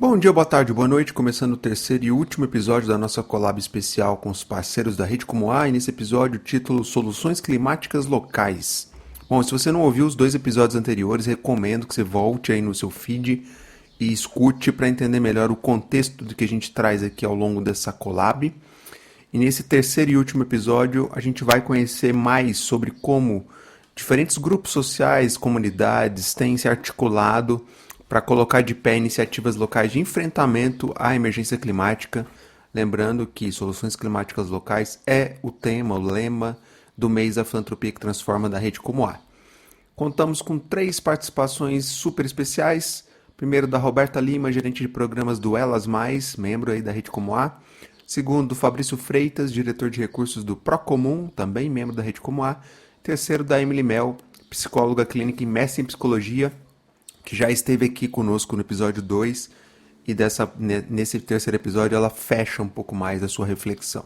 Bom dia, boa tarde, boa noite, começando o terceiro e último episódio da nossa collab especial com os parceiros da Rede Como A, e nesse episódio o título Soluções Climáticas Locais. Bom, se você não ouviu os 2 episódios anteriores, recomendo que você volte aí no seu feed e escute para entender melhor o contexto do que a gente traz aqui ao longo dessa collab. E nesse terceiro e último episódio a gente vai conhecer mais sobre como diferentes grupos sociais, comunidades têm se articulado para colocar de pé iniciativas locais de enfrentamento à emergência climática. Lembrando que Soluções Climáticas Locais é o tema, o lema do mês da Filantropia que Transforma da Rede Como A. Contamos com 3 participações super especiais. Primeiro, da Roberta Lima, gerente de programas do Elas Mais, membro aí da Rede Como A. Segundo, do Fabrício Freitas, diretor de recursos do Procomum, também membro da Rede Como A. Terceiro, da Emily Mel, psicóloga clínica e mestre em psicologia, que já esteve aqui conosco no episódio 2, e nesse terceiro episódio ela fecha um pouco mais a sua reflexão.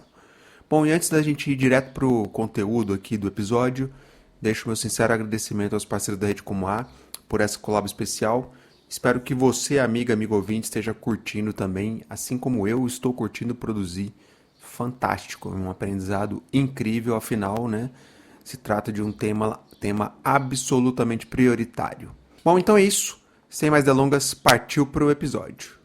Bom, e antes da gente ir direto para o conteúdo aqui do episódio, deixo meu sincero agradecimento aos parceiros da Rede Como A por essa collab especial. Espero que você, amigo ouvinte, esteja curtindo também, assim como eu estou curtindo produzir. Fantástico, um aprendizado incrível, afinal, né? Se trata de um tema absolutamente prioritário. Bom, então é isso. Sem mais delongas, partiu para o episódio.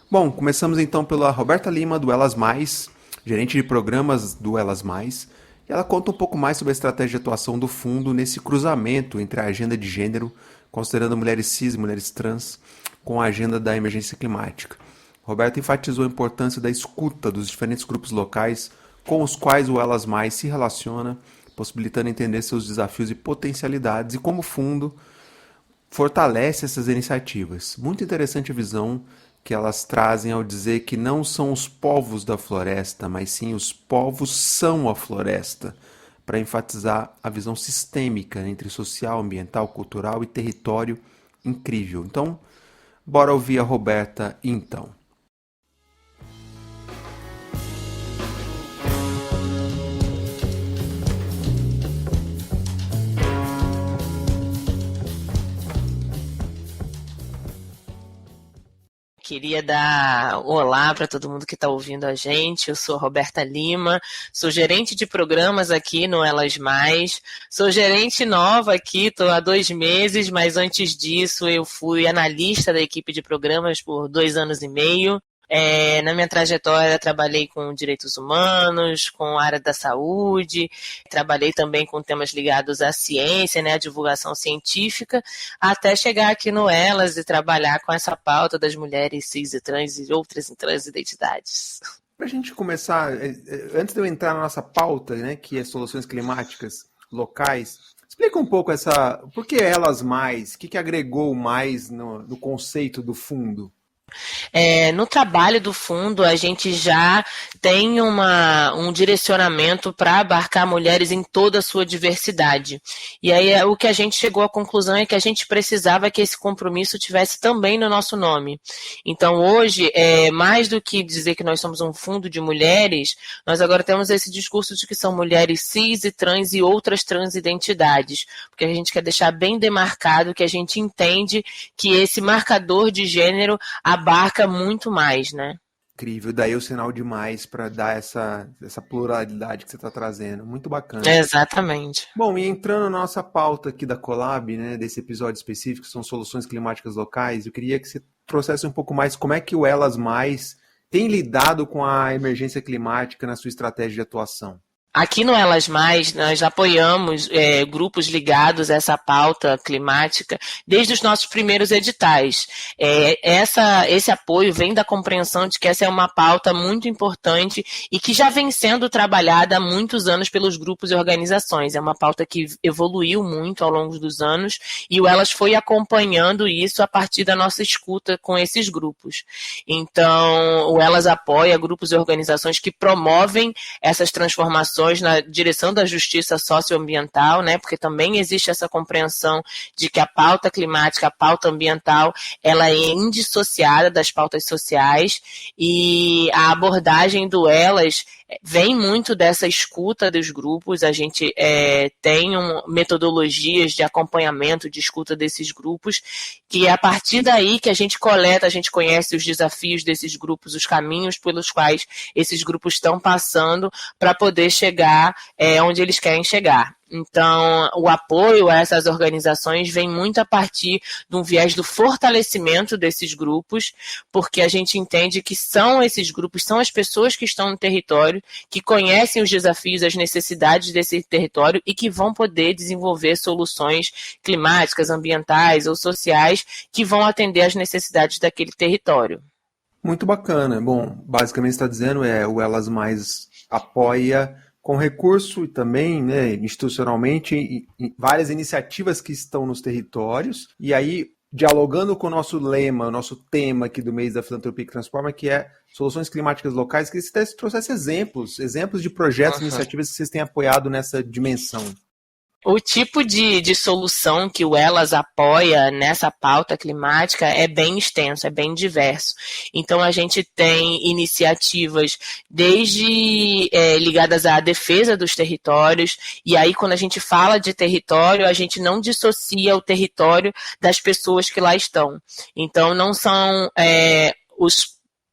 Bom, começamos então pela Roberta Lima, do Elas Mais, gerente de programas do Elas Mais. E ela conta um pouco mais sobre a estratégia de atuação do fundo nesse cruzamento entre a agenda de gênero, considerando mulheres cis e mulheres trans, com a agenda da emergência climática. Roberta enfatizou a importância da escuta dos diferentes grupos locais com os quais o Elas Mais se relaciona, possibilitando entender seus desafios e potencialidades, e como o fundo fortalece essas iniciativas. Muito interessante a visão que elas trazem ao dizer que não são os povos da floresta, mas sim os povos são a floresta, para enfatizar a visão sistêmica entre social, ambiental, cultural e território incrível. Então, bora ouvir a Roberta então. Queria dar olá para todo mundo que está ouvindo a gente. Eu sou Roberta Lima, sou gerente de programas aqui no Elas Mais. Sou gerente nova aqui, estou há 2 meses, mas antes disso eu fui analista da equipe de programas por 2 anos e meio. Na minha trajetória trabalhei com direitos humanos, com a área da saúde, trabalhei também com temas ligados à ciência, né, à divulgação científica, até chegar aqui no Elas e trabalhar com essa pauta das mulheres cis e trans e outras transidentidades. Para a gente começar, antes de eu entrar na nossa pauta, né, que é soluções climáticas locais, explica um pouco por que Elas Mais, o que agregou mais no conceito do fundo? No trabalho do fundo, a gente já tem um direcionamento para abarcar mulheres em toda a sua diversidade. E aí o que a gente chegou à conclusão é que a gente precisava que esse compromisso tivesse também no nosso nome. Então hoje, mais do que dizer que nós somos um fundo de mulheres, nós agora temos esse discurso de que são mulheres cis e trans e outras transidentidades, porque a gente quer deixar bem demarcado que a gente entende que esse marcador de gênero abarca muito mais, né? Incrível, daí o sinal demais para dar essa pluralidade que você está trazendo. Muito bacana. Exatamente. Bom, e entrando na nossa pauta aqui da collab, né, desse episódio específico, são soluções climáticas locais, eu queria que você trouxesse um pouco mais como é que o Elas Mais tem lidado com a emergência climática na sua estratégia de atuação. Aqui no Elas Mais, nós apoiamos grupos ligados a essa pauta climática desde os nossos primeiros editais. Esse apoio vem da compreensão de que essa é uma pauta muito importante e que já vem sendo trabalhada há muitos anos pelos grupos e organizações. É uma pauta que evoluiu muito ao longo dos anos e o Elas foi acompanhando isso a partir da nossa escuta com esses grupos. Então, o Elas apoia grupos e organizações que promovem essas transformações soluções na direção da justiça socioambiental, né, porque também existe essa compreensão de que a pauta climática, a pauta ambiental, ela é indissociada das pautas sociais, e a abordagem do Elas vem muito dessa escuta dos grupos. A gente tem metodologias de acompanhamento, de escuta desses grupos, que é a partir daí que a gente coleta, a gente conhece os desafios desses grupos, os caminhos pelos quais esses grupos estão passando para poder chegar onde eles querem chegar. Então, o apoio a essas organizações vem muito a partir de um viés do fortalecimento desses grupos, porque a gente entende que são esses grupos, são as pessoas que estão no território, que conhecem os desafios, as necessidades desse território e que vão poder desenvolver soluções climáticas, ambientais ou sociais que vão atender às necessidades daquele território. Muito bacana. Bom, basicamente está dizendo o Elas Mais apoia com recurso e também, né, institucionalmente, várias iniciativas que estão nos territórios. E aí, dialogando com o nosso lema, o nosso tema aqui do mês da Filantropia que Transforma, que é soluções climáticas locais, que você trouxesse exemplos de projetos, iniciativas que vocês têm apoiado nessa dimensão. O tipo de solução que o Elas apoia nessa pauta climática é bem extenso, é bem diverso. Então, a gente tem iniciativas desde ligadas à defesa dos territórios, e aí quando a gente fala de território, a gente não dissocia o território das pessoas que lá estão. Então, não são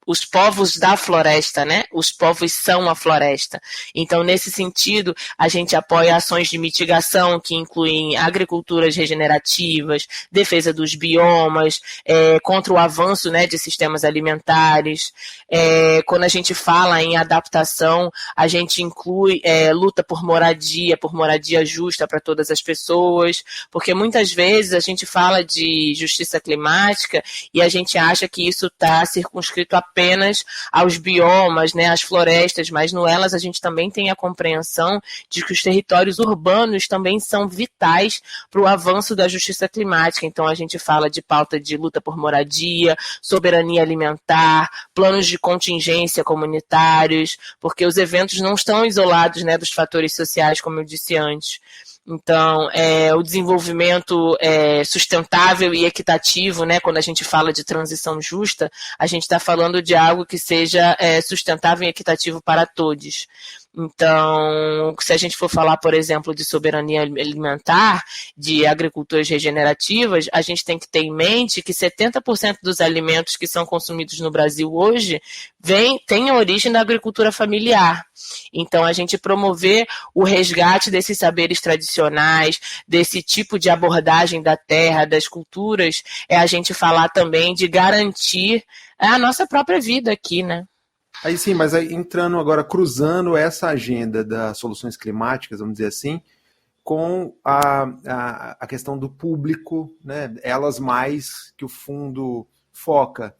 os povos da floresta, né? Os povos são a floresta. Então, nesse sentido, a gente apoia ações de mitigação que incluem agriculturas regenerativas, defesa dos biomas, contra o avanço, né, de sistemas alimentares. Quando a gente fala em adaptação, a gente inclui luta por moradia justa para todas as pessoas, porque muitas vezes a gente fala de justiça climática e a gente acha que isso está circunscrito apenas aos biomas, né, às florestas, mas no Elas a gente também tem a compreensão de que os territórios urbanos também são vitais para o avanço da justiça climática. Então a gente fala de pauta de luta por moradia, soberania alimentar, planos de contingência comunitários, porque os eventos não estão isolados, né, dos fatores sociais, como eu disse antes. Então, o desenvolvimento sustentável e equitativo, né, quando a gente fala de transição justa, a gente está falando de algo que seja sustentável e equitativo para todos. Então, se a gente for falar, por exemplo, de soberania alimentar, de agriculturas regenerativas, a gente tem que ter em mente que 70% dos alimentos que são consumidos no Brasil hoje têm origem da agricultura familiar. Então, a gente promover o resgate desses saberes tradicionais, desse tipo de abordagem da terra, das culturas, a gente falar também de garantir a nossa própria vida aqui, né? Aí sim, mas aí entrando agora, cruzando essa agenda das soluções climáticas, vamos dizer assim, com a questão do público, né, Elas Mais, que o fundo foca.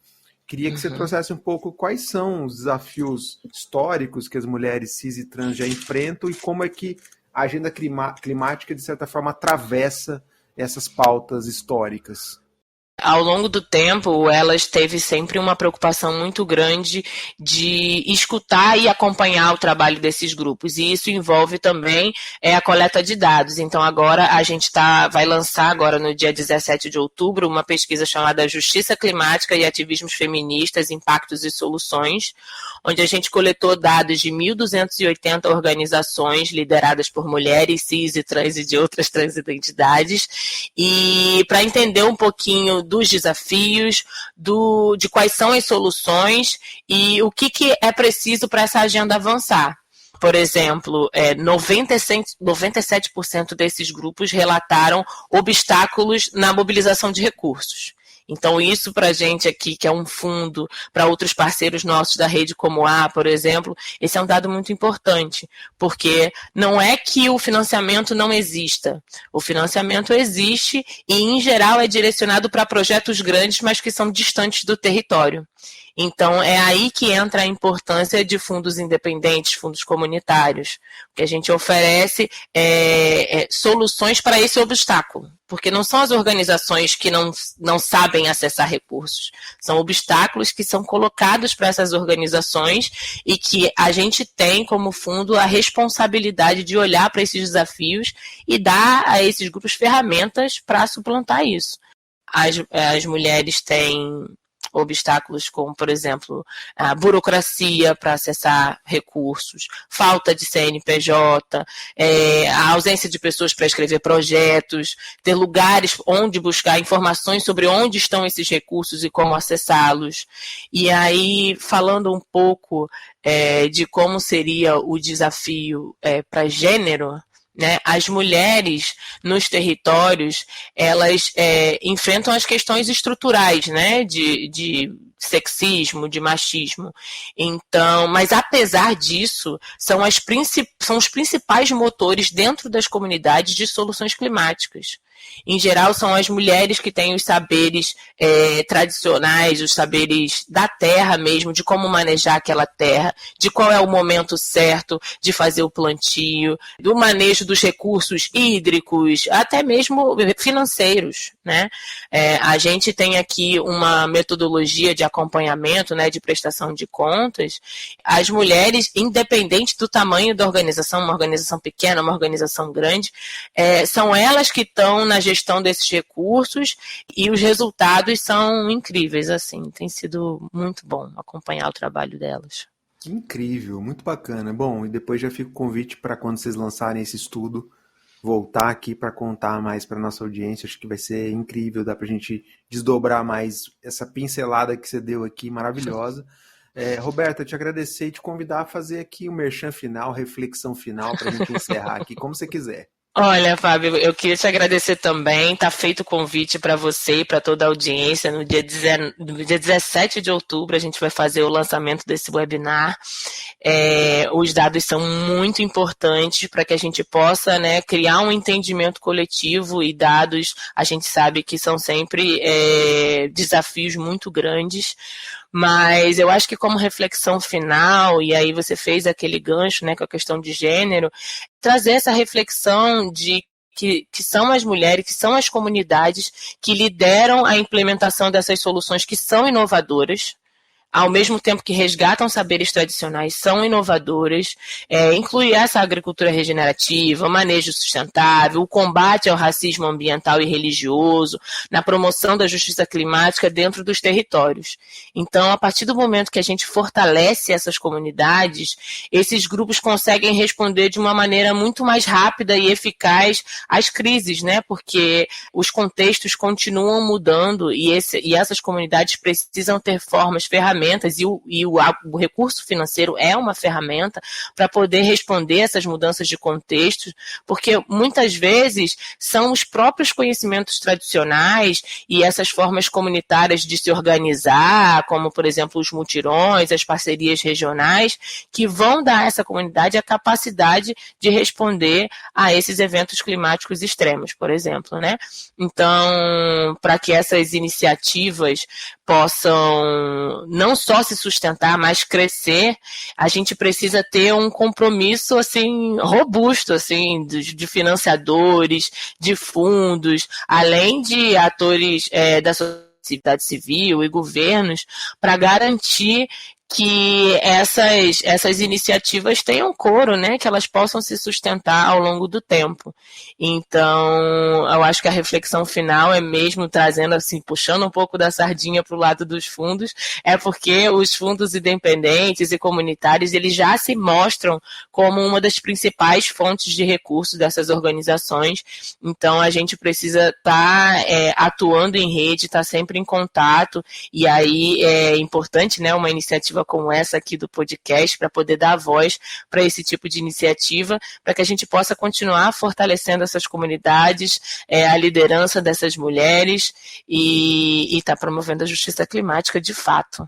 Queria que você trouxesse um pouco quais são os desafios históricos que as mulheres cis e trans já enfrentam e como é que a agenda climática, de certa forma, atravessa essas pautas históricas. Ao longo do tempo, Elas teve sempre uma preocupação muito grande de escutar e acompanhar o trabalho desses grupos, e isso envolve também a coleta de dados. Então agora a gente vai lançar agora no dia 17 de outubro uma pesquisa chamada Justiça Climática e Ativismos Feministas, Impactos e Soluções, onde a gente coletou dados de 1.280 organizações lideradas por mulheres cis e trans e de outras transidentidades, e para entender um pouquinho dos desafios, de quais são as soluções e o que é preciso para essa agenda avançar. Por exemplo, 97% desses grupos relataram obstáculos na mobilização de recursos. Então, isso para a gente aqui, que é um fundo, para outros parceiros nossos da Rede Como A, por exemplo, esse é um dado muito importante, porque não é que o financiamento não exista. O financiamento existe e, em geral, é direcionado para projetos grandes, mas que são distantes do território. Então, é aí que entra a importância de fundos independentes, fundos comunitários, que a gente oferece soluções para esse obstáculo, porque não são as organizações que não sabem acessar recursos, são obstáculos que são colocados para essas organizações e que a gente tem como fundo a responsabilidade de olhar para esses desafios e dar a esses grupos ferramentas para suplantar isso. As mulheres têm obstáculos como, por exemplo, a burocracia para acessar recursos, falta de CNPJ, a ausência de pessoas para escrever projetos, ter lugares onde buscar informações sobre onde estão esses recursos e como acessá-los. E aí, falando um pouco de como seria o desafio para gênero, né, as mulheres nos territórios, elas enfrentam as questões estruturais, né, de sexismo, de machismo. Então, mas apesar disso, são os principais motores dentro das comunidades de soluções climáticas. Em geral, são as mulheres que têm os saberes tradicionais, os saberes da terra mesmo, de como manejar aquela terra, de qual é o momento certo de fazer o plantio, do manejo dos recursos hídricos, até mesmo financeiros, né? A gente tem aqui uma metodologia de acompanhamento, né, de prestação de contas. As mulheres, independente do tamanho da organização, uma organização pequena, uma organização grande, são elas que estão na gestão desses recursos e os resultados são incríveis, assim, tem sido muito bom acompanhar o trabalho delas. Que incrível, muito bacana. Bom, e depois já fica o convite para quando vocês lançarem esse estudo, voltar aqui para contar mais para nossa audiência. Acho que vai ser incrível, dá para a gente desdobrar mais essa pincelada que você deu aqui, maravilhosa. Roberta, te agradecer e te convidar a fazer aqui o merchan final, reflexão final, para a gente encerrar aqui, como você quiser. Olha, Fábio, eu queria te agradecer também, está feito o convite para você e para toda a audiência. No dia 17 de outubro a gente vai fazer o lançamento desse webinar. Os dados são muito importantes para que a gente possa, né, criar um entendimento coletivo, e dados a gente sabe que são sempre desafios muito grandes. Mas eu acho que como reflexão final, e aí você fez aquele gancho, né, com a questão de gênero, trazer essa reflexão de que são as mulheres, que são as comunidades que lideram a implementação dessas soluções que são inovadoras, ao mesmo tempo que resgatam saberes tradicionais, são inovadoras, inclui essa agricultura regenerativa, o manejo sustentável, o combate ao racismo ambiental e religioso, na promoção da justiça climática dentro dos territórios. Então, a partir do momento que a gente fortalece essas comunidades, esses grupos conseguem responder de uma maneira muito mais rápida e eficaz às crises, né? Porque os contextos continuam mudando e essas comunidades precisam ter ferramentas, e o recurso financeiro é uma ferramenta para poder responder essas mudanças de contexto, porque muitas vezes são os próprios conhecimentos tradicionais e essas formas comunitárias de se organizar, como, por exemplo, os mutirões, as parcerias regionais, que vão dar a essa comunidade a capacidade de responder a esses eventos climáticos extremos, por exemplo, né? Então, para que essas iniciativas possam não só se sustentar, mas crescer, a gente precisa ter um compromisso assim robusto, assim, de financiadores, de fundos, além de atores da sociedade civil e governos, para garantir que essas iniciativas tenham coro, né, que elas possam se sustentar ao longo do tempo. Então, eu acho que a reflexão final é mesmo trazendo, assim, puxando um pouco da sardinha para o lado dos fundos, porque os fundos independentes e comunitários, eles já se mostram como uma das principais fontes de recursos dessas organizações. Então, a gente precisa estar atuando em rede, estar sempre em contato, e aí é importante, né, uma iniciativa como essa aqui do podcast, para poder dar voz para esse tipo de iniciativa, para que a gente possa continuar fortalecendo essas comunidades, a liderança dessas mulheres e estar promovendo a justiça climática de fato.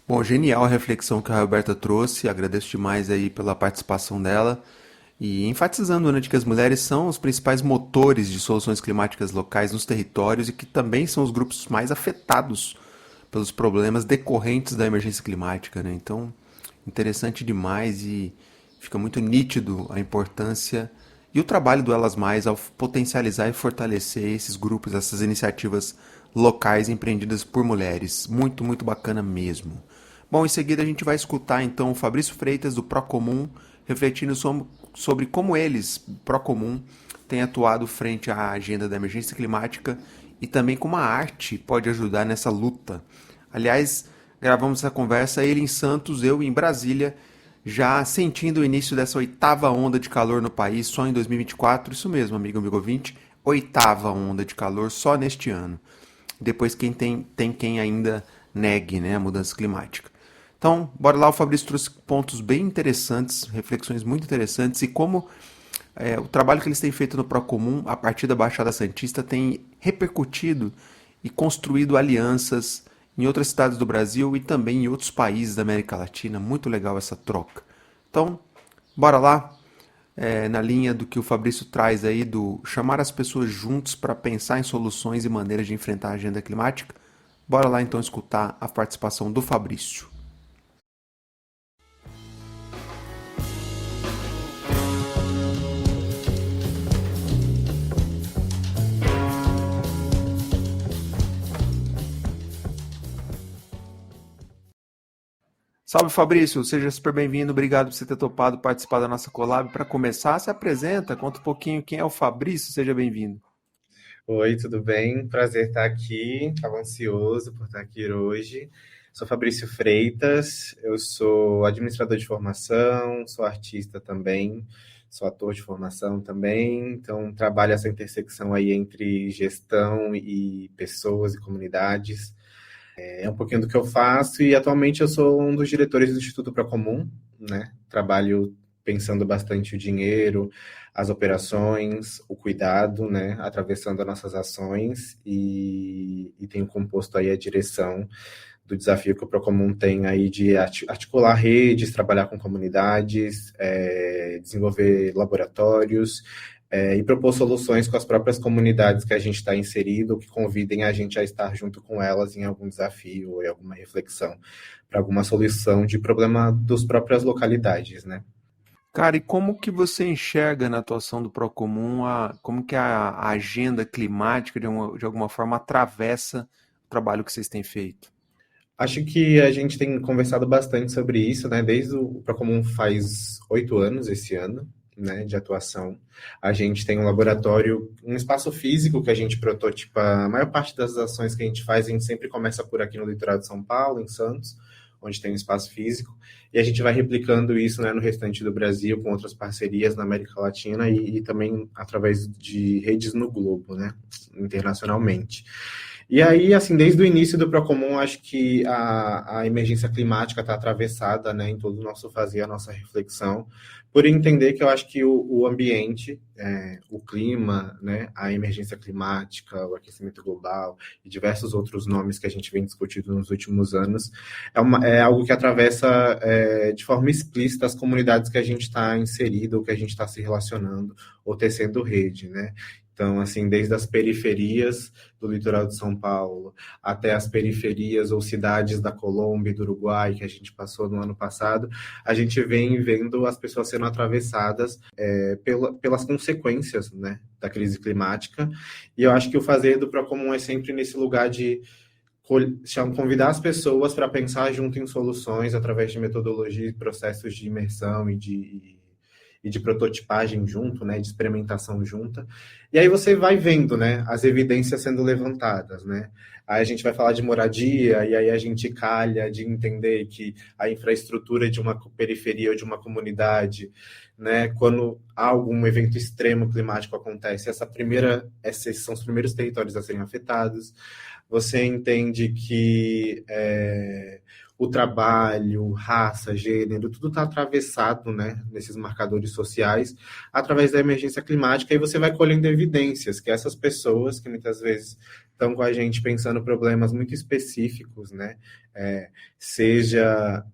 Bom, genial a reflexão que a Roberta trouxe, agradeço demais aí pela participação dela. E enfatizando, né, de que as mulheres são os principais motores de soluções climáticas locais nos territórios e que também são os grupos mais afetados pelos problemas decorrentes da emergência climática, né? Então, interessante demais e fica muito nítido a importância e o trabalho do Elas Mais ao potencializar e fortalecer esses grupos, essas iniciativas locais empreendidas por mulheres. Muito, muito bacana mesmo. Bom, em seguida a gente vai escutar então o Fabrício Freitas do Procomum, refletindo sobre como eles, Procomum, têm atuado frente à agenda da emergência climática e também como a arte pode ajudar nessa luta. Aliás, gravamos essa conversa, ele em Santos, eu em Brasília, já sentindo o início dessa oitava onda de calor no país só em 2024. Isso mesmo, amigo ouvinte, oitava onda de calor só neste ano. Depois tem quem ainda negue, né, a mudança climática. Então, bora lá, o Fabrício trouxe pontos bem interessantes, reflexões muito interessantes e como o trabalho que eles têm feito no Procomum, a partir da Baixada Santista, tem repercutido e construído alianças em outras cidades do Brasil e também em outros países da América Latina. Muito legal essa troca. Então, bora lá, na linha do que o Fabrício traz aí, do chamar as pessoas juntos para pensar em soluções e maneiras de enfrentar a agenda climática. Bora lá então escutar a participação do Fabrício. Salve Fabrício, seja super bem-vindo, obrigado por você ter topado participar da nossa collab. Para começar, se apresenta, conta um pouquinho quem é o Fabrício, seja bem-vindo. Oi, tudo bem? Prazer estar aqui. Estava ansioso por estar aqui hoje. Sou Fabrício Freitas, eu sou administrador de formação, sou artista também, sou ator de formação também, então trabalho essa intersecção aí entre gestão e pessoas e comunidades. É um pouquinho do que eu faço e atualmente eu sou um dos diretores do Instituto Procomum, né? Trabalho pensando bastante o dinheiro, as operações, o cuidado, né? Atravessando as nossas ações e tenho composto aí a direção do desafio que o Procomum tem aí de articular redes, trabalhar com comunidades, desenvolver laboratórios, e propor soluções com as próprias comunidades que a gente está inserido, que convidem a gente a estar junto com elas em algum desafio ou em alguma reflexão para alguma solução de problema das próprias localidades, né? Cara, e como que você enxerga na atuação do Procomum, como que a agenda climática de alguma forma atravessa o trabalho que vocês têm feito? Acho que a gente tem conversado bastante sobre isso, né? Desde o Procomum faz 8 anos esse ano, né, de atuação. A gente tem um laboratório, um espaço físico que a gente prototipa. A maior parte das ações que a gente faz, a gente sempre começa por aqui no litoral de São Paulo, em Santos, onde tem um espaço físico, e a gente vai replicando isso, né, no restante do Brasil, com outras parcerias na América Latina e também através de redes no globo, né, internacionalmente. E aí, assim, desde o início do Procomum, acho que a emergência climática está atravessada, né, em todo o nosso fazer, a nossa reflexão, por entender que eu acho que o ambiente, o clima, né, a emergência climática, o aquecimento global e diversos outros nomes que a gente vem discutindo nos últimos anos, é algo que atravessa de forma explícita as comunidades que a gente está inserido, ou que a gente está se relacionando, ou tecendo rede, né? Então, assim, desde as periferias do litoral de São Paulo até as periferias ou cidades da Colômbia e do Uruguai, que a gente passou no ano passado, a gente vem vendo as pessoas sendo atravessadas pelas consequências, né, da crise climática. E eu acho que o fazer do Procomum é sempre nesse lugar de convidar as pessoas para pensar junto em soluções através de metodologias e processos de imersão e de prototipagem junto, né, de experimentação junta. E aí você vai vendo, né, as evidências sendo levantadas, né? Aí a gente vai falar de moradia, e aí a gente calha de entender que a infraestrutura de uma periferia ou de uma comunidade, né, quando algum evento extremo climático acontece, esses são os primeiros territórios a serem afetados. Você entende que o trabalho, raça, gênero, tudo está atravessado, né, nesses marcadores sociais, através da emergência climática, e você vai colhendo evidências que essas pessoas, que muitas vezes estão com a gente pensando problemas muito específicos, né, seja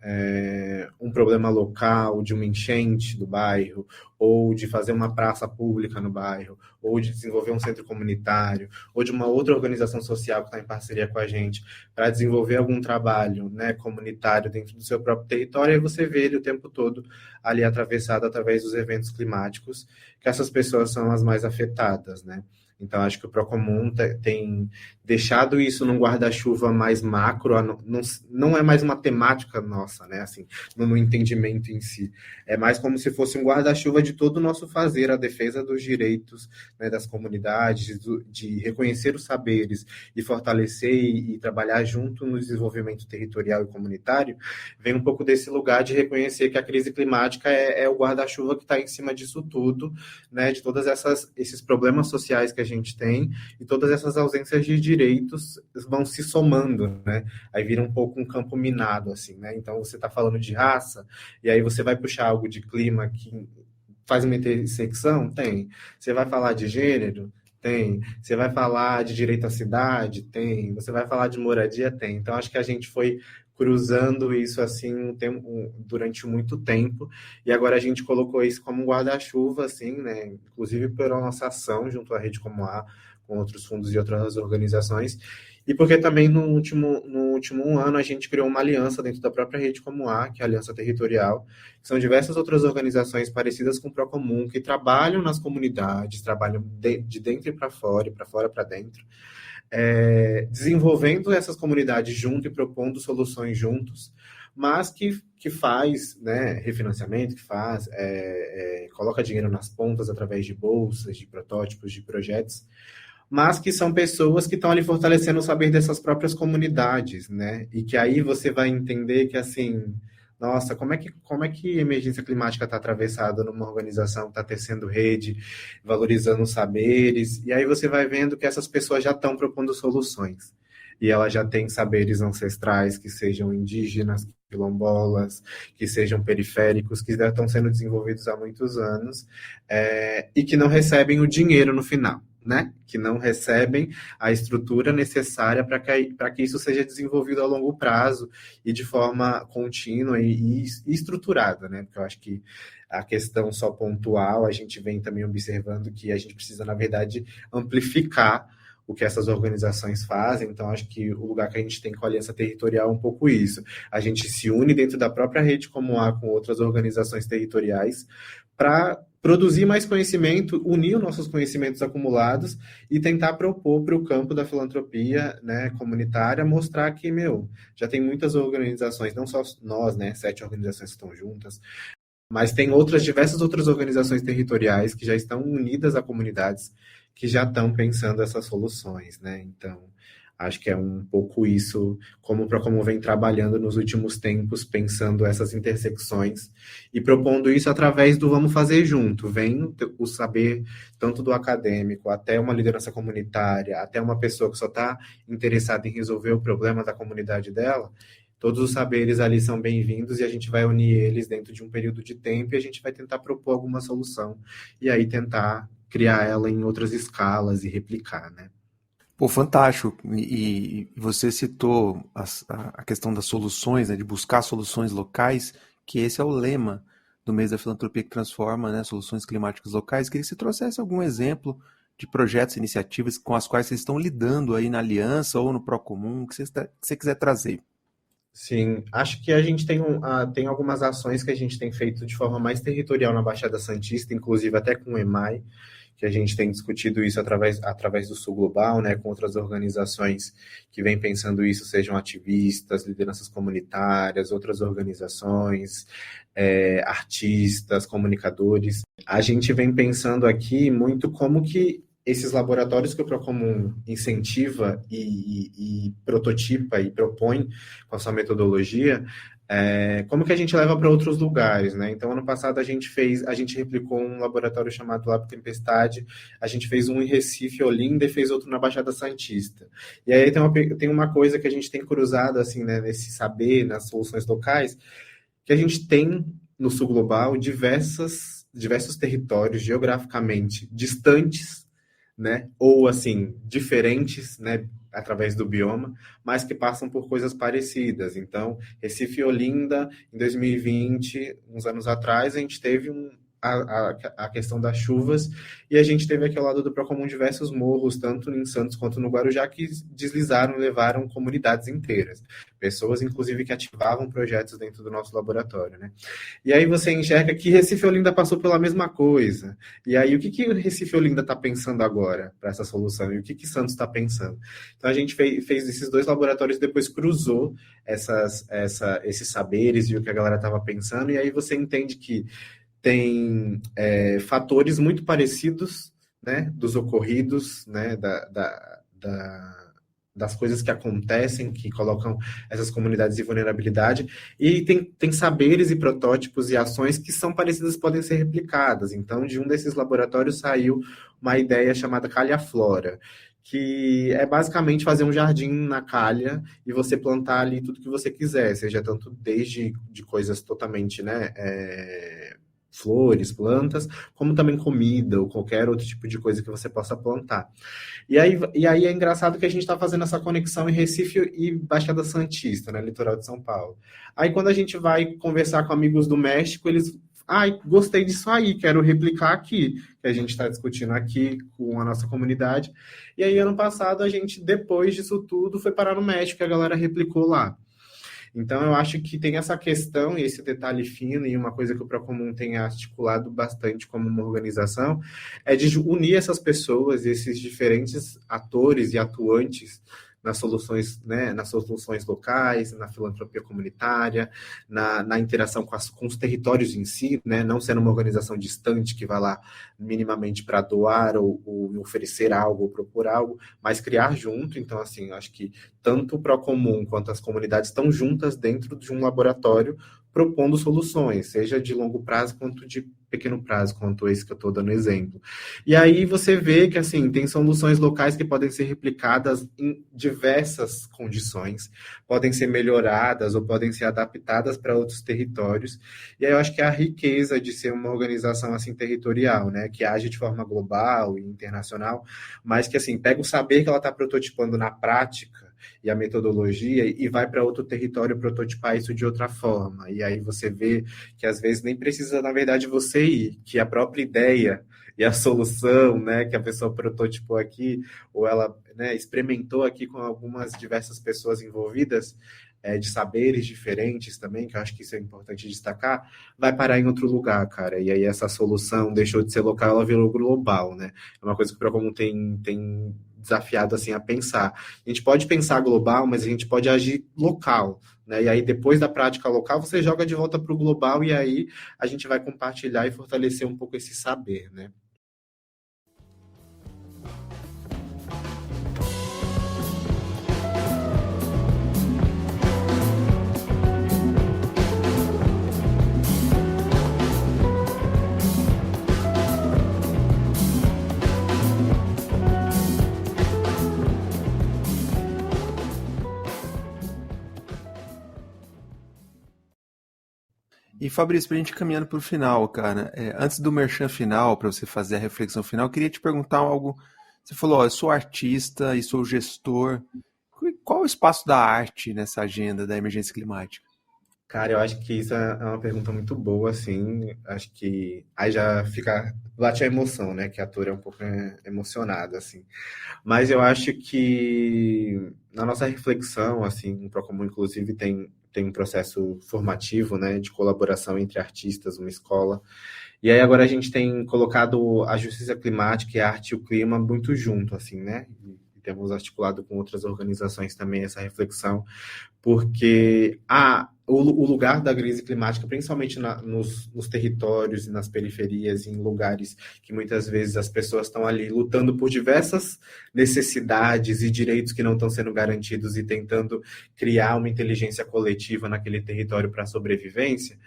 um problema local, de uma enchente do bairro, ou de fazer uma praça pública no bairro, ou de desenvolver um centro comunitário, ou de uma outra organização social que está em parceria com a gente para desenvolver algum trabalho, né, comunitário dentro do seu próprio território, e você vê ele o tempo todo ali atravessado através dos eventos climáticos, que essas pessoas são as mais afetadas, né? Então, acho que o Procomum tem deixado isso num guarda-chuva mais macro, não é mais uma temática nossa, né, assim, no entendimento em si. É mais como se fosse um guarda-chuva de todo o nosso fazer, a defesa dos direitos, né, das comunidades, de reconhecer os saberes e fortalecer e trabalhar junto no desenvolvimento territorial e comunitário, vem um pouco desse lugar de reconhecer que a crise climática é o guarda-chuva que está em cima disso tudo, né, de todos esses problemas sociais que a gente tem, e todas essas ausências de direitos vão se somando, né? Aí vira um pouco um campo minado, assim, né? Então você está falando de raça, e aí você vai puxar algo de clima que faz uma intersecção? Tem. Você vai falar de gênero? Tem. Você vai falar de direito à cidade? Tem. Você vai falar de moradia? Tem. Então acho que a gente foi cruzando isso assim durante muito tempo, e agora a gente colocou isso como um guarda-chuva, assim, né? Inclusive pela nossa ação junto à Rede Como A, com outros fundos e outras organizações, e porque também no último ano a gente criou uma aliança dentro da própria Rede Como A, que é a Aliança Territorial, que são diversas outras organizações parecidas com o Procomum, que trabalham nas comunidades, trabalham de dentro para fora e para fora para dentro, desenvolvendo essas comunidades junto e propondo soluções juntos, mas que faz, né, refinanciamento, que faz, coloca dinheiro nas pontas através de bolsas, de protótipos, de projetos, mas que são pessoas que estão ali fortalecendo o saber dessas próprias comunidades, né? E que aí você vai entender que, assim, nossa, como é que emergência climática está atravessada numa organização que está tecendo rede, valorizando os saberes, e aí você vai vendo que essas pessoas já estão propondo soluções. E elas já têm saberes ancestrais, que sejam indígenas, quilombolas, que sejam periféricos, que já estão sendo desenvolvidos há muitos anos, e que não recebem o dinheiro no final, né? Que não recebem a estrutura necessária para que isso seja desenvolvido a longo prazo e de forma contínua e estruturada, né? Porque eu acho que a questão só pontual, a gente vem também observando que a gente precisa, na verdade, amplificar o que essas organizações fazem. Então, acho que o lugar que a gente tem com a Aliança Territorial é um pouco isso. A gente se une dentro da própria Rede Como A com outras organizações territoriais para produzir mais conhecimento, unir os nossos conhecimentos acumulados e tentar propor para o campo da filantropia, né, comunitária, mostrar que, já tem muitas organizações, não só nós, né, 7 organizações que estão juntas, mas tem diversas outras organizações territoriais que já estão unidas a comunidades, que já estão pensando essas soluções, né? Então, acho que é um pouco isso, como o Procomum vem trabalhando nos últimos tempos, pensando essas intersecções e propondo isso através do vamos fazer junto. Vem o saber tanto do acadêmico, até uma liderança comunitária, até uma pessoa que só está interessada em resolver o problema da comunidade dela. Todos os saberes ali são bem-vindos e a gente vai unir eles dentro de um período de tempo e a gente vai tentar propor alguma solução e aí tentar criar ela em outras escalas e replicar, né? Pô, fantástico. E você citou a questão das soluções, né, de buscar soluções locais, que esse é o lema do mês da filantropia que transforma, né, soluções climáticas locais. Queria que você trouxesse algum exemplo de projetos, iniciativas com as quais vocês estão lidando aí na Aliança ou no Procomum, que você quiser trazer. Sim, acho que a gente tem algumas ações que a gente tem feito de forma mais territorial na Baixada Santista, inclusive até com o EMAI, que a gente tem discutido isso através do Sul Global, né, com outras organizações que vêm pensando isso, sejam ativistas, lideranças comunitárias, outras organizações, artistas, comunicadores. A gente vem pensando aqui muito como que esses laboratórios que o Procomum incentiva e prototipa e propõe com a sua metodologia, como que a gente leva para outros lugares, né? Então, ano passado a gente replicou um laboratório chamado Lab Tempestade, a gente fez um em Recife, Olinda, e fez outro na Baixada Santista. E aí tem uma coisa que a gente tem cruzado, assim, né, nesse saber, nas soluções locais, que a gente tem no sul global diversos territórios geograficamente distantes, né, ou assim, diferentes, né, através do bioma, mas que passam por coisas parecidas. Então, Recife e Olinda, em 2020, uns anos atrás, a gente teve a questão das chuvas, e a gente teve aqui ao lado do Procomum diversos morros, tanto em Santos quanto no Guarujá, que deslizaram e levaram comunidades inteiras. Pessoas, inclusive, que ativavam projetos dentro do nosso laboratório, né? E aí você enxerga que Recife e Olinda passou pela mesma coisa. E aí, o que o Recife e Olinda está pensando agora para essa solução? E o que Santos está pensando? Então, a gente fez esses dois laboratórios, depois cruzou esses saberes e o que a galera estava pensando, e aí você entende que tem fatores muito parecidos, né, dos ocorridos, né, das coisas que acontecem, que colocam essas comunidades em vulnerabilidade, e tem saberes e protótipos e ações que são parecidas, podem ser replicadas. Então, de um desses laboratórios saiu uma ideia chamada Calha Flora, que é basicamente fazer um jardim na calha e você plantar ali tudo que você quiser, seja tanto desde de coisas totalmente, né, flores, plantas, como também comida ou qualquer outro tipo de coisa que você possa plantar. E aí é engraçado que a gente está fazendo essa conexão em Recife e Baixada Santista, né, litoral de São Paulo. Aí quando a gente vai conversar com amigos do México, eles... gostei disso aí, quero replicar aqui, que a gente está discutindo aqui com a nossa comunidade. E aí, ano passado, a gente, depois disso tudo, foi parar no México, que a galera replicou lá. Então, eu acho que tem essa questão e esse detalhe fino, e uma coisa que o Procomum tem articulado bastante como uma organização, é de unir essas pessoas, esses diferentes atores e atuantes nas soluções, né, nas soluções locais, na filantropia comunitária, na interação com os territórios em si, né, não sendo uma organização distante que vai lá minimamente para doar ou oferecer algo ou propor algo, mas criar junto. Então, assim, eu acho que tanto o Procomum quanto as comunidades estão juntas dentro de um laboratório propondo soluções, seja de longo prazo quanto de pequeno prazo, quanto esse que eu estou dando exemplo. E aí você vê que, assim, tem soluções locais que podem ser replicadas em diversas condições, podem ser melhoradas ou podem ser adaptadas para outros territórios. E aí eu acho que é a riqueza de ser uma organização, assim, territorial, né, que age de forma global e internacional, mas que, assim, pega o saber que ela está prototipando na prática e a metodologia e vai para outro território prototipar isso de outra forma. E aí você vê que às vezes nem precisa, na verdade, você ir, que a própria ideia e a solução, né, que a pessoa prototipou aqui, ou ela, né, experimentou aqui com algumas diversas pessoas envolvidas, de saberes diferentes também, que eu acho que isso é importante destacar, vai parar em outro lugar, cara. E aí essa solução deixou de ser local, ela virou global, né? É uma coisa que o Procomum tem desafiado, assim, a pensar. A gente pode pensar global, mas a gente pode agir local, né? E aí, depois da prática local, você joga de volta para o global, e aí a gente vai compartilhar e fortalecer um pouco esse saber, né? E Fabrício, pra gente ir caminhando pro final, cara, antes do merchan final, para você fazer a reflexão final, eu queria te perguntar algo. Você falou, ó, eu sou artista e sou gestor. Qual é o espaço da arte nessa agenda da emergência climática? Cara, eu acho que isso é uma pergunta muito boa, assim. Acho que aí já fica, bate a emoção, né? Que a ator é um pouco emocionado, assim. Mas eu acho que na nossa reflexão, assim, o Procomum, inclusive, tem um processo formativo, né? De colaboração entre artistas, uma escola. E aí agora a gente tem colocado a justiça climática e a arte e o clima muito junto, assim, né? E temos articulado com outras organizações também essa reflexão, porque o lugar da crise climática, principalmente nos territórios e nas periferias, em lugares que muitas vezes as pessoas estão ali lutando por diversas necessidades e direitos que não estão sendo garantidos e tentando criar uma inteligência coletiva naquele território para a sobrevivência.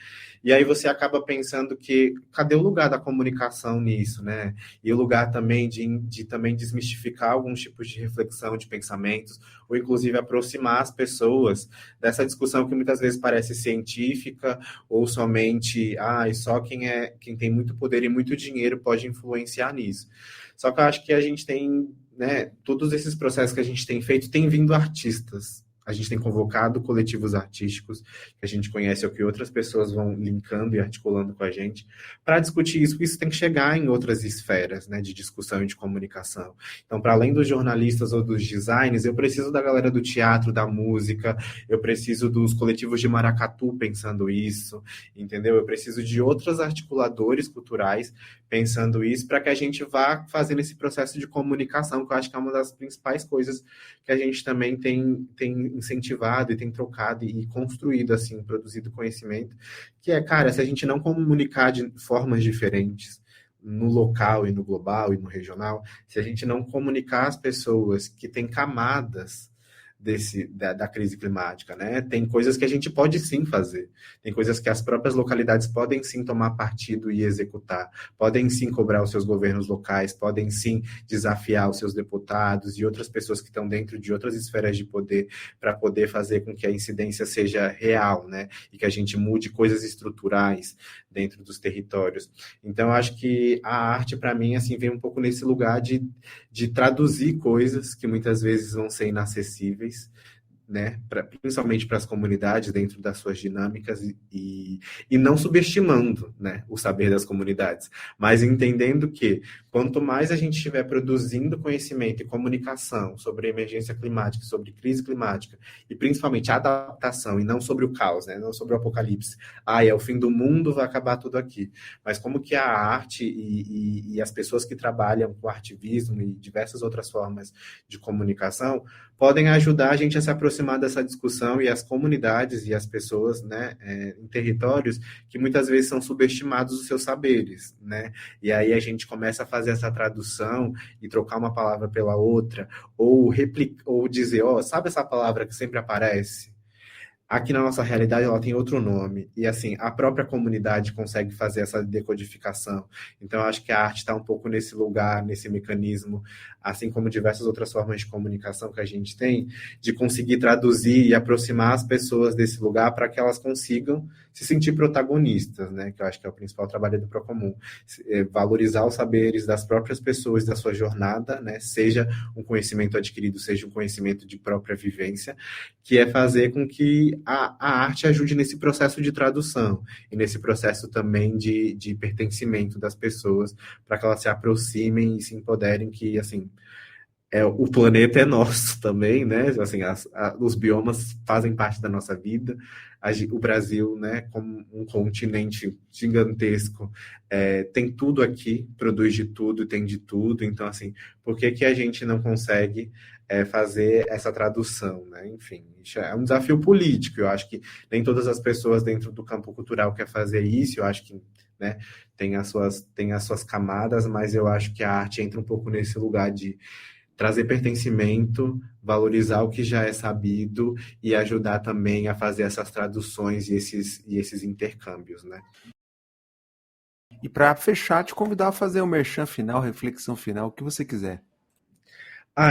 E aí você acaba pensando que cadê o lugar da comunicação nisso, né? E o lugar também de também desmistificar alguns tipos de reflexão, de pensamentos, ou inclusive aproximar as pessoas dessa discussão que muitas vezes parece científica, ou somente, só quem tem muito poder e muito dinheiro pode influenciar nisso. Só que eu acho que a gente tem, né, todos esses processos que a gente tem feito, tem vindo artistas. A gente tem convocado coletivos artísticos que a gente conhece ou que outras pessoas vão linkando e articulando com a gente para discutir isso, porque isso tem que chegar em outras esferas, né, de discussão e de comunicação. Então, para além dos jornalistas ou dos designers, eu preciso da galera do teatro, da música, eu preciso dos coletivos de maracatu pensando isso, entendeu? Eu preciso de outros articuladores culturais pensando isso para que a gente vá fazendo esse processo de comunicação, que eu acho que é uma das principais coisas que a gente também tem incentivado e tem trocado e construído, assim, produzido conhecimento, que é, cara, se a gente não comunicar de formas diferentes, no local e no global e no regional, se a gente não comunicar às pessoas que têm camadas da crise climática, né? Tem coisas que a gente pode sim fazer, tem coisas que as próprias localidades podem sim tomar partido e executar, podem sim cobrar os seus governos locais, podem sim desafiar os seus deputados e outras pessoas que estão dentro de outras esferas de poder para poder fazer com que a incidência seja real, né? E que a gente mude coisas estruturais dentro dos territórios. Então, eu acho que a arte, para mim, assim, vem um pouco nesse lugar de traduzir coisas que muitas vezes vão ser inacessíveis, né, principalmente para as comunidades dentro das suas dinâmicas e não subestimando, né, o saber das comunidades, mas entendendo que quanto mais a gente estiver produzindo conhecimento e comunicação sobre a emergência climática, sobre crise climática e principalmente adaptação e não sobre o caos, né, não sobre o apocalipse, é o fim do mundo, vai acabar tudo aqui, mas como que a arte e as pessoas que trabalham com ativismo e diversas outras formas de comunicação podem ajudar a gente a se aproximar dessa discussão e as comunidades e as pessoas, né, em territórios que muitas vezes são subestimados os seus saberes, né? E aí a gente começa a fazer essa tradução e trocar uma palavra pela outra, ou dizer, sabe essa palavra que sempre aparece? Aqui na nossa realidade ela tem outro nome, e assim, a própria comunidade consegue fazer essa decodificação. Então eu acho que a arte está um pouco nesse lugar, nesse mecanismo, assim como diversas outras formas de comunicação que a gente tem, de conseguir traduzir e aproximar as pessoas desse lugar para que elas consigam se sentir protagonistas, né? Que eu acho que é o principal trabalho do Procomum. Valorizar os saberes das próprias pessoas, da sua jornada, né? Seja um conhecimento adquirido, seja um conhecimento de própria vivência, que é fazer com que a arte ajude nesse processo de tradução e nesse processo também de pertencimento das pessoas, para que elas se aproximem e se empoderem, que, assim, o planeta é nosso também, né? Assim, os biomas fazem parte da nossa vida. O Brasil, né, como um continente gigantesco, tem tudo aqui, produz de tudo, tem de tudo. Então, assim, por que a gente não consegue fazer essa tradução, né? Enfim, isso é um desafio político. Eu acho que nem todas as pessoas dentro do campo cultural querem fazer isso. Eu acho que, né, tem as suas camadas, mas eu acho que a arte entra um pouco nesse lugar de trazer pertencimento, valorizar o que já é sabido e ajudar também a fazer essas traduções e esses intercâmbios, né? E para fechar, te convidar a fazer o merchan final, reflexão final, o que você quiser.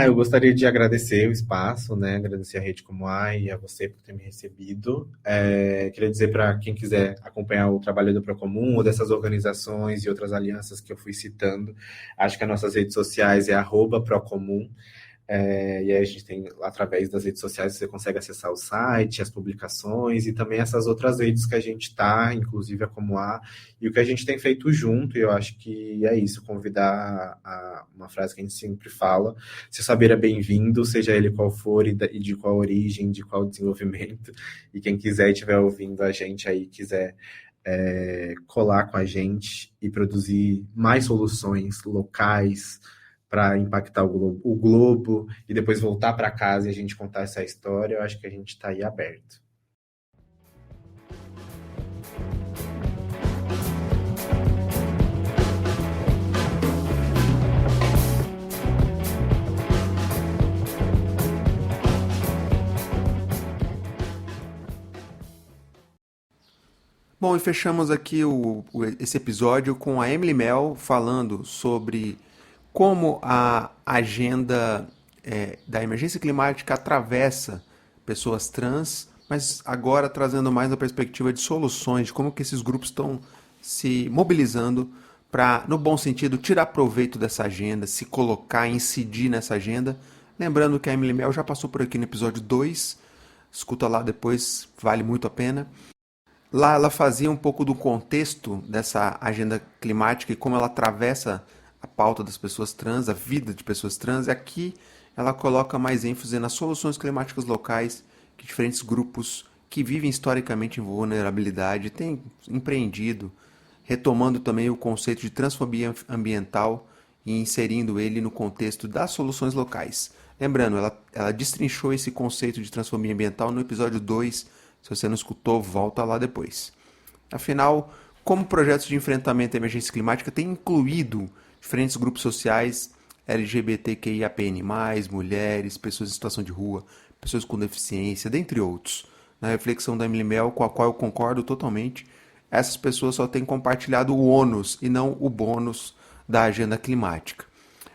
Eu gostaria de agradecer o espaço, né? Agradecer a Rede Como e a você por ter me recebido. Queria dizer para quem quiser acompanhar o trabalho do Procomum ou dessas organizações e outras alianças que eu fui citando, acho que as nossas redes sociais é @Procomum. E aí a gente tem, através das redes sociais, você consegue acessar o site, as publicações e também essas outras redes que a gente está, inclusive a Como e o que a gente tem feito junto. E eu acho que é isso, convidar uma frase que a gente sempre fala: se o saber é bem-vindo, seja ele qual for e de qual origem, de qual desenvolvimento. E quem quiser e estiver ouvindo a gente aí, quiser colar com a gente e produzir mais soluções locais para impactar o globo e depois voltar para casa e a gente contar essa história, eu acho que a gente está aí aberto. Bom, e fechamos aqui esse episódio com a Emily Mel falando sobre como a agenda da emergência climática atravessa pessoas trans, mas agora trazendo mais a perspectiva de soluções, de como que esses grupos estão se mobilizando para, no bom sentido, tirar proveito dessa agenda, se colocar, incidir nessa agenda. Lembrando que a Emily Mel já passou por aqui no episódio 2, escuta lá depois, vale muito a pena. Lá ela fazia um pouco do contexto dessa agenda climática e como ela atravessa a pauta das pessoas trans, a vida de pessoas trans, e aqui ela coloca mais ênfase nas soluções climáticas locais que diferentes grupos que vivem historicamente em vulnerabilidade têm empreendido, retomando também o conceito de transfobia ambiental e inserindo ele no contexto das soluções locais. Lembrando, ela destrinchou esse conceito de transfobia ambiental no episódio 2. Se você não escutou, volta lá depois. Afinal, como projetos de enfrentamento à emergência climática têm incluído diferentes grupos sociais, LGBTQIAPN+, mulheres, pessoas em situação de rua, pessoas com deficiência, dentre outros. Na reflexão da Emily Mel, com a qual eu concordo totalmente, essas pessoas só têm compartilhado o ônus e não o bônus da agenda climática.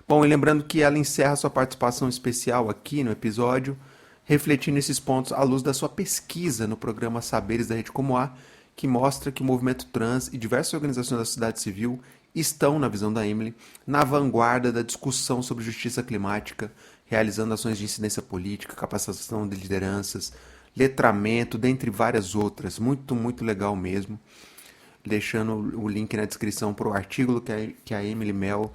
Bom, e lembrando que ela encerra sua participação especial aqui no episódio, refletindo esses pontos à luz da sua pesquisa no programa Saberes da Rede Como A, que mostra que o movimento trans e diversas organizações da sociedade civil estão, na visão da Emily, na vanguarda da discussão sobre justiça climática, realizando ações de incidência política, capacitação de lideranças, letramento, dentre várias outras. Muito, muito legal mesmo. Deixando o link na descrição para o artigo que a Emily Mel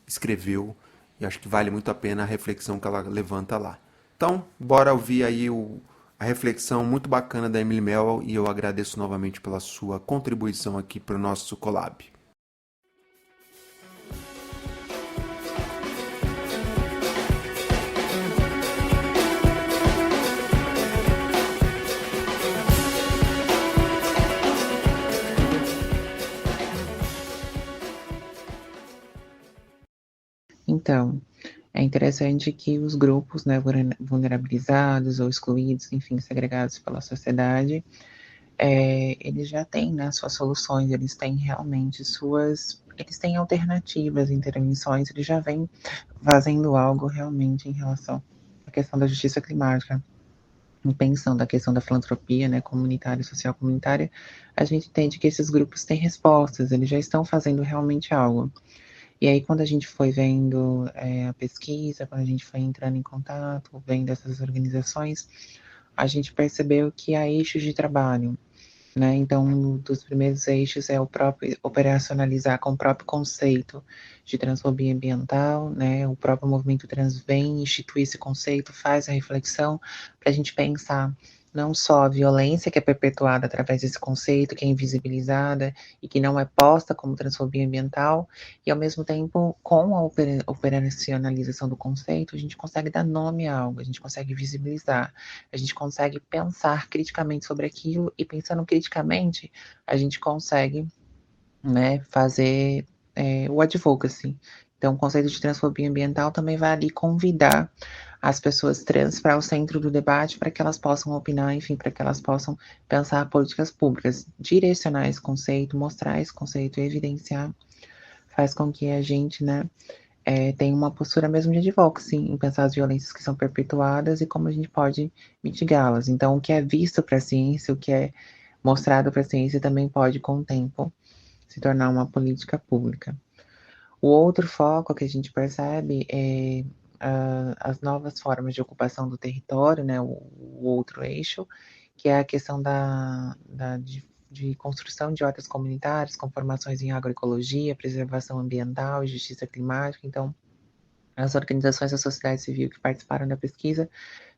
escreveu, e acho que vale muito a pena a reflexão que ela levanta lá. Então, bora ouvir aí a reflexão muito bacana da Emily Mel e eu agradeço novamente pela sua contribuição aqui para o nosso collab. Então, é interessante que os grupos, né, vulnerabilizados ou excluídos, enfim, segregados pela sociedade, eles já têm, né, suas soluções, eles têm realmente eles têm alternativas, intervenções, eles já vêm fazendo algo realmente em relação à questão da justiça climática. E pensando a questão da filantropia, né, comunitária e social comunitária, a gente entende que esses grupos têm respostas, eles já estão fazendo realmente algo. E aí, quando a gente foi vendo a pesquisa, quando a gente foi entrando em contato, vendo essas organizações, a gente percebeu que há eixos de trabalho, né? Então, um dos primeiros eixos é o próprio operacionalizar com o próprio conceito de transfobia ambiental, né? O próprio movimento trans vem instituir esse conceito, faz a reflexão para a gente pensar não só a violência que é perpetuada através desse conceito, que é invisibilizada e que não é posta como transfobia ambiental, e ao mesmo tempo, com a operacionalização do conceito, a gente consegue dar nome a algo, a gente consegue visibilizar, a gente consegue pensar criticamente sobre aquilo, e pensando criticamente, a gente consegue, né, fazer o advocacy. Então, o conceito de transfobia ambiental também vai ali convidar as pessoas trans para o centro do debate, para que elas possam opinar, enfim, para que elas possam pensar políticas públicas, direcionar esse conceito, mostrar esse conceito, evidenciar, faz com que a gente, né, tenha uma postura mesmo de advocacy, em pensar as violências que são perpetuadas e como a gente pode mitigá-las. Então, o que é visto para a ciência, o que é mostrado para a ciência também pode, com o tempo, se tornar uma política pública. O outro foco que a gente percebe é as novas formas de ocupação do território, né, o outro eixo, que é a questão de construção de hortas comunitárias com formações em agroecologia, preservação ambiental e justiça climática. Então, as organizações da sociedade civil que participaram da pesquisa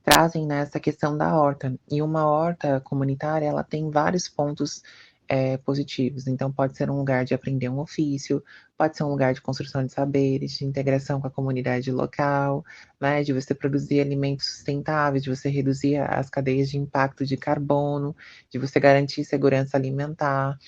trazem nessa questão da horta. E uma horta comunitária, ela tem vários pontos positivos. Então, pode ser um lugar de aprender um ofício, pode ser um lugar de construção de saberes, de integração com a comunidade local, né, de você produzir alimentos sustentáveis, de você reduzir as cadeias de impacto de carbono, de você garantir segurança alimentar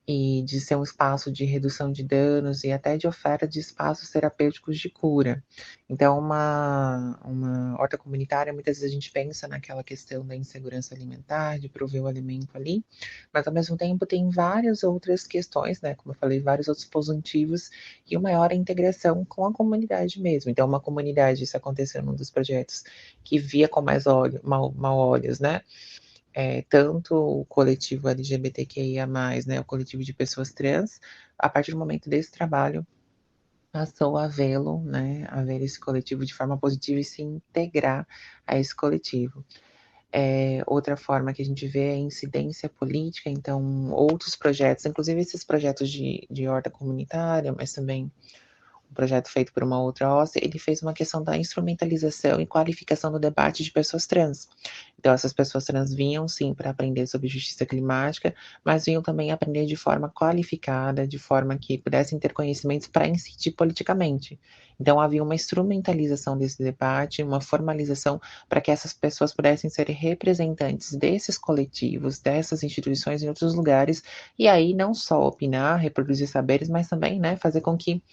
e de ser um espaço de redução de danos e até de oferta de espaços terapêuticos de cura. Então, uma horta comunitária, muitas vezes a gente pensa naquela questão da insegurança alimentar, de prover o alimento ali, mas ao mesmo tempo tem várias outras questões, né? Como eu falei, vários outros positivos e o maior é a integração com a comunidade mesmo. Então, uma comunidade, isso aconteceu num dos projetos que via com mais mal olhos, né? Tanto o coletivo LGBTQIA+, né, o coletivo de pessoas trans, a partir do momento desse trabalho, passou a vê-lo, né, a ver esse coletivo de forma positiva e se integrar a esse coletivo. Outra forma que a gente vê é a incidência política, então outros projetos, inclusive esses projetos de horta comunitária, mas também um projeto feito por uma outra OSCE, ele fez uma questão da instrumentalização e qualificação do debate de pessoas trans. Então, essas pessoas trans vinham, sim, para aprender sobre justiça climática, mas vinham também aprender de forma qualificada, de forma que pudessem ter conhecimentos para incidir politicamente. Então, havia uma instrumentalização desse debate, uma formalização para que essas pessoas pudessem ser representantes desses coletivos, dessas instituições em outros lugares, e aí não só opinar, reproduzir saberes, mas também, né, fazer com que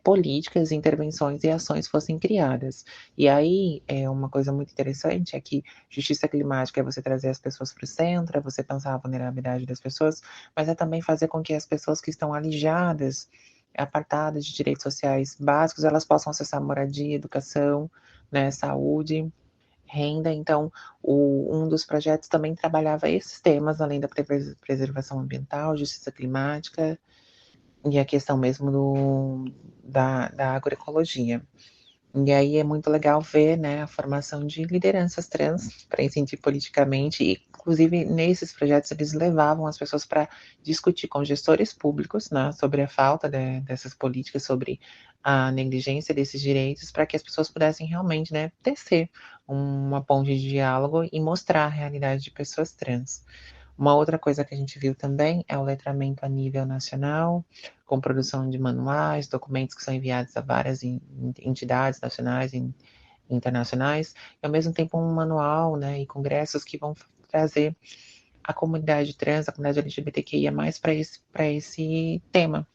políticas, intervenções e ações fossem criadas. E aí, uma coisa muito interessante é que justiça climática é você trazer as pessoas para o centro, é você pensar a vulnerabilidade das pessoas, mas é também fazer com que as pessoas que estão alijadas, apartadas de direitos sociais básicos, elas possam acessar moradia, educação, né, saúde, renda. Então, um dos projetos também trabalhava esses temas, além da preservação ambiental, justiça climática, e a questão mesmo da agroecologia. E aí é muito legal ver, né, a formação de lideranças trans para incidir politicamente, e inclusive nesses projetos eles levavam as pessoas para discutir com gestores públicos, né, sobre a falta dessas políticas, sobre a negligência desses direitos, para que as pessoas pudessem realmente, né, tecer uma ponte de diálogo e mostrar a realidade de pessoas trans. Uma outra coisa que a gente viu também é o letramento a nível nacional, com produção de manuais, documentos que são enviados a várias entidades nacionais e internacionais, e ao mesmo tempo um manual, né, e congressos que vão trazer a comunidade trans, a comunidade LGBTQIA+, para esse tema.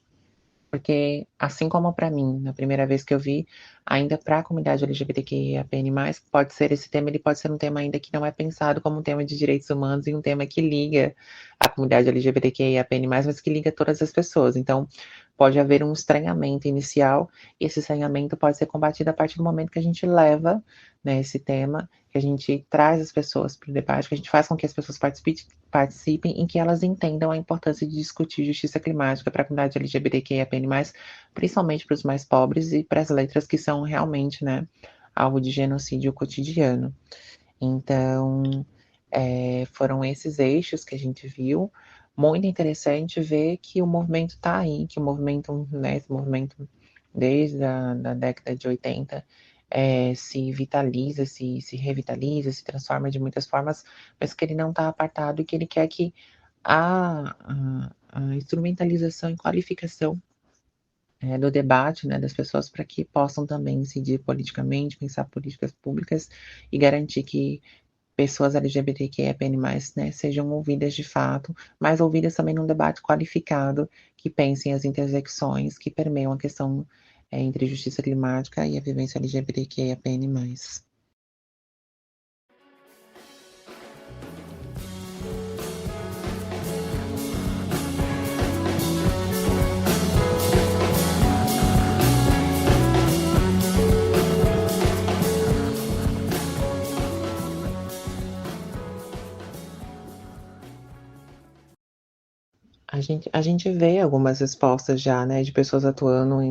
Porque, assim como para mim, na primeira vez que eu vi, ainda para a comunidade LGBTQIAPN+, pode ser esse tema, ele pode ser um tema ainda que não é pensado como um tema de direitos humanos e um tema que liga a comunidade LGBTQIAPN+, mas que liga todas as pessoas. Então, pode haver um estranhamento inicial, e esse estranhamento pode ser combatido a partir do momento que a gente leva, né, esse tema, que a gente traz as pessoas para o debate, que a gente faz com que as pessoas participem e que elas entendam a importância de discutir justiça climática para a comunidade LGBTQIAPN+, principalmente para os mais pobres e para as letras que são realmente, né, alvo de genocídio cotidiano. Então, foram esses eixos que a gente viu. Muito interessante ver que o movimento está aí, que o movimento, né, esse movimento desde a da década de 80, se vitaliza, se revitaliza, se transforma de muitas formas, mas que ele não está apartado e que ele quer que a instrumentalização e qualificação do debate, né, das pessoas para que possam também incidir politicamente, pensar políticas públicas e garantir que pessoas LGBTQIAPN+, né, sejam ouvidas de fato, mas ouvidas também num debate qualificado, que pensem as intersecções que permeiam a questão entre justiça climática e a vivência LGBTQIAPN+. A gente vê algumas respostas já, né, de pessoas atuando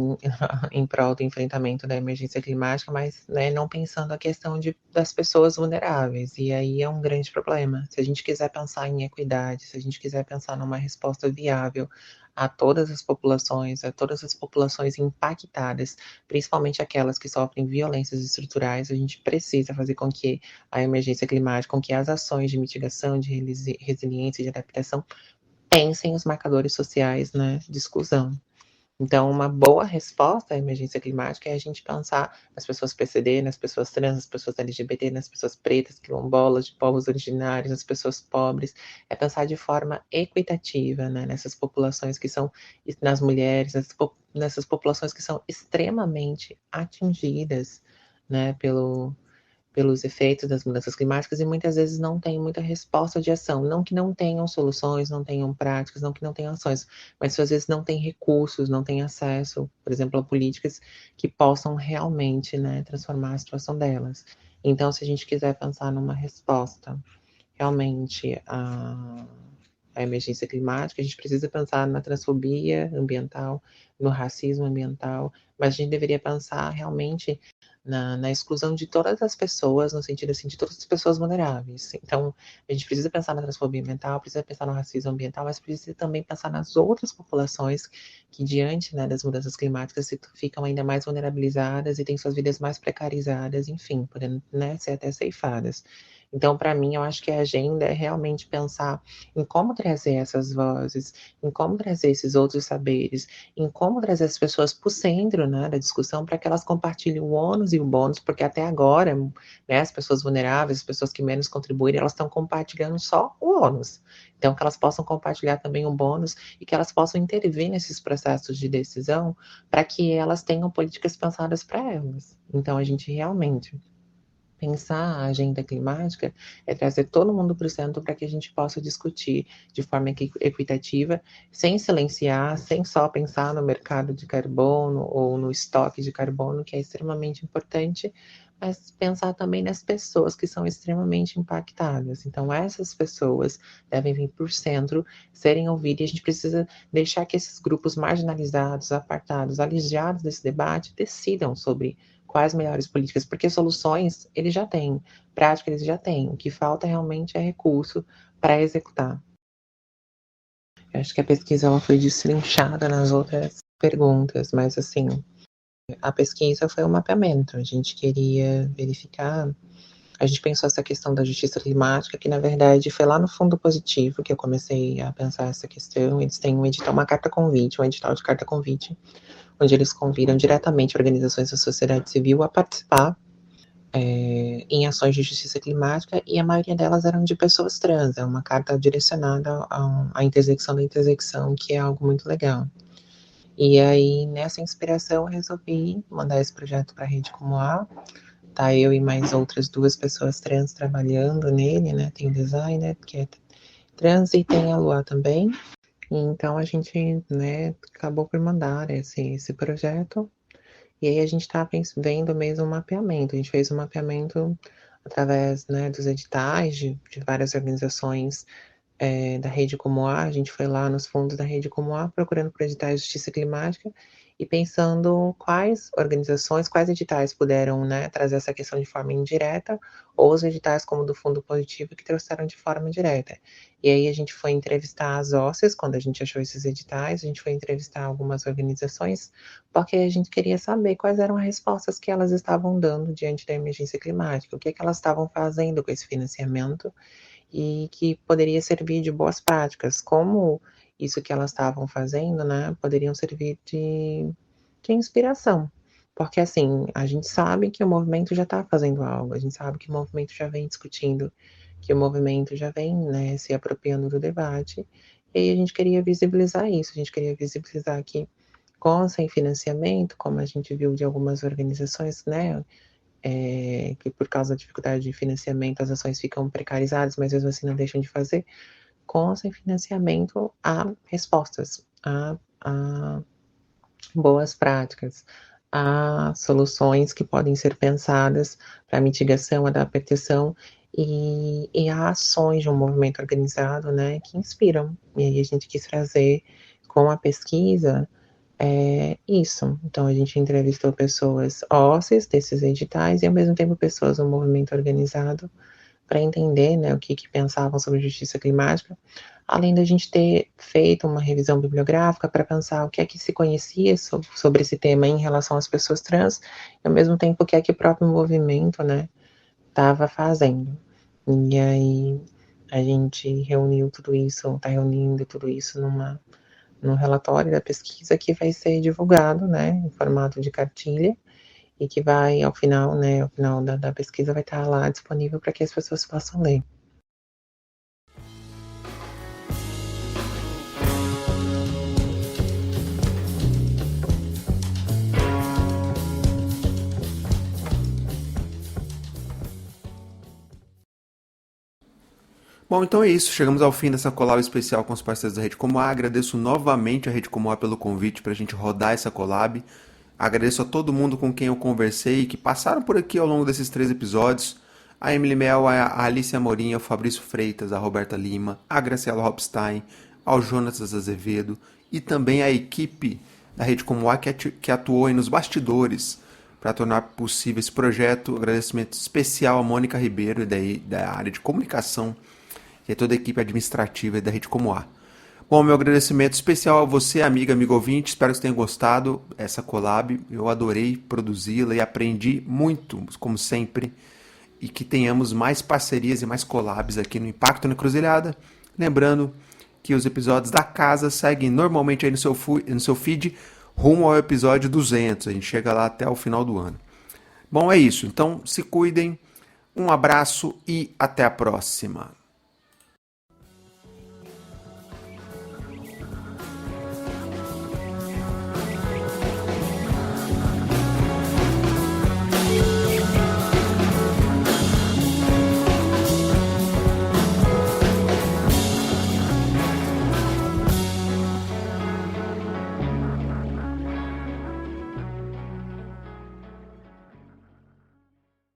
em prol do enfrentamento da emergência climática, mas, né, não pensando a questão das pessoas vulneráveis, e aí é um grande problema. Se a gente quiser pensar em equidade, se a gente quiser pensar numa resposta viável a todas as populações impactadas, principalmente aquelas que sofrem violências estruturais, a gente precisa fazer com que a emergência climática, com que as ações de mitigação, de resiliência e de adaptação pensem os marcadores sociais, né, de exclusão. Então, uma boa resposta à emergência climática é a gente pensar nas pessoas PCD, nas pessoas trans, nas pessoas LGBT, nas pessoas pretas, quilombolas, de povos originários, nas pessoas pobres. É pensar de forma equitativa, né, nessas populações que são, nas mulheres, nessas populações que são extremamente atingidas, né, pelos efeitos das mudanças climáticas e muitas vezes não tem muita resposta de ação. Não que não tenham soluções, não tenham práticas, não que não tenham ações, mas às vezes não tem recursos, não tem acesso, por exemplo, a políticas que possam realmente, né, transformar a situação delas. Então, se a gente quiser pensar numa resposta realmente à emergência climática, a gente precisa pensar na transfobia ambiental, no racismo ambiental, mas a gente deveria pensar realmente na exclusão de todas as pessoas, no sentido assim, de todas as pessoas vulneráveis. Então, a gente precisa pensar na transfobia ambiental, precisa pensar no racismo ambiental, mas precisa também pensar nas outras populações que, diante, né, das mudanças climáticas, ficam ainda mais vulnerabilizadas e têm suas vidas mais precarizadas, enfim, podendo, né, ser até ceifadas. Então, para mim, eu acho que a agenda é realmente pensar em como trazer essas vozes, em como trazer esses outros saberes, em como trazer as pessoas para o centro, né, da discussão, para que elas compartilhem o ônus e o bônus, porque até agora, né, as pessoas vulneráveis, as pessoas que menos contribuem, elas estão compartilhando só o ônus. Então, que elas possam compartilhar também o bônus e que elas possam intervir nesses processos de decisão para que elas tenham políticas pensadas para elas. Então, a gente realmente pensar a agenda climática é trazer todo mundo para o centro para que a gente possa discutir de forma equitativa, sem silenciar, sem só pensar no mercado de carbono ou no estoque de carbono, que é extremamente importante, mas pensar também nas pessoas que são extremamente impactadas. Então, essas pessoas devem vir por centro, serem ouvidas, e a gente precisa deixar que esses grupos marginalizados, apartados, alijados desse debate, decidam sobre quais melhores políticas, porque soluções eles já têm, prática eles já têm, o que falta realmente é recurso para executar. Eu acho que a pesquisa ela foi destrinchada nas outras perguntas, mas assim, a pesquisa foi um mapeamento, a gente queria verificar, a gente pensou essa questão da justiça climática, que na verdade foi lá no Fundo Positivo que eu comecei a pensar essa questão, eles têm um edital, uma carta convite, um edital de carta convite, onde eles convidam diretamente organizações da sociedade civil a participar em ações de justiça climática, e a maioria delas eram de pessoas trans, é uma carta direcionada à intersecção da intersecção, que é algo muito legal. E aí, nessa inspiração, eu resolvi mandar esse projeto para a Rede Como A, tá eu e mais outras 2 pessoas trans trabalhando nele, né, tem o designer, que é trans, e tem a Lua também. Então, a gente, né, acabou por mandar esse projeto. E aí a gente está vendo mesmo um mapeamento. A gente fez um mapeamento através, né, dos editais de várias organizações da Rede Como A. A gente foi lá nos fundos da Rede Como A procurando por editais de justiça climática e pensando quais organizações, quais editais puderam, né, trazer essa questão de forma indireta, ou os editais como do Fundo Positivo que trouxeram de forma direta. E aí a gente foi entrevistar as OSCEs, quando a gente achou esses editais, a gente foi entrevistar algumas organizações, porque a gente queria saber quais eram as respostas que elas estavam dando diante da emergência climática, o que elas estavam fazendo com esse financiamento, e que poderia servir de boas práticas, como isso que elas estavam fazendo, né, poderiam servir de inspiração. Porque, assim, a gente sabe que o movimento já está fazendo algo, a gente sabe que o movimento já vem discutindo, que o movimento já vem, né, se apropriando do debate, e aí a gente queria visibilizar isso, a gente queria visibilizar que, com sem financiamento, como a gente viu de algumas organizações, né, que por causa da dificuldade de financiamento as ações ficam precarizadas, mas mesmo assim não deixam de fazer, com sem financiamento há respostas, há boas práticas, há soluções que podem ser pensadas para mitigação, adaptação, e há ações de um movimento organizado, né, que inspiram. E aí a gente quis trazer com a pesquisa isso. Então a gente entrevistou pessoas ósseas desses editais e ao mesmo tempo pessoas do movimento organizado para entender, né, o que pensavam sobre justiça climática, além da gente ter feito uma revisão bibliográfica para pensar o que é que se conhecia sobre esse tema em relação às pessoas trans, e ao mesmo tempo o que é que o próprio movimento, né, estava fazendo. E aí, A gente reuniu tudo isso, está reunindo tudo isso num relatório da pesquisa que vai ser divulgado, né, em formato de cartilha, e que vai, ao final, né, ao final da pesquisa vai estar lá disponível para que as pessoas possam ler. Bom, então é isso. Chegamos ao fim dessa collab especial com os parceiros da Rede Como A. Agradeço novamente a Rede Como A pelo convite para a gente rodar essa collab. Agradeço a todo mundo com quem eu conversei e que passaram por aqui ao longo desses 3 episódios. A Emily Mel, a Alice Amorim, ao Fabrício Freitas, a Roberta Lima, a Graciela Hopstein, ao Jonatas Azevedo e também a equipe da Rede Como A que atuou aí nos bastidores para tornar possível esse projeto. Agradecimento especial a Mônica Ribeiro, da área de comunicação, e a toda a equipe administrativa da Rede Como A. Bom, meu agradecimento especial a você, amigo ouvinte. Espero que você tenha gostado dessa collab. Eu adorei produzi-la e aprendi muito, como sempre. E que tenhamos mais parcerias e mais collabs aqui no Impacto na Encruzilhada. Lembrando que os episódios da casa seguem normalmente aí no seu feed rumo ao episódio 200. A gente chega lá até o final do ano. Bom, é isso. Então, se cuidem. Um abraço e até a próxima.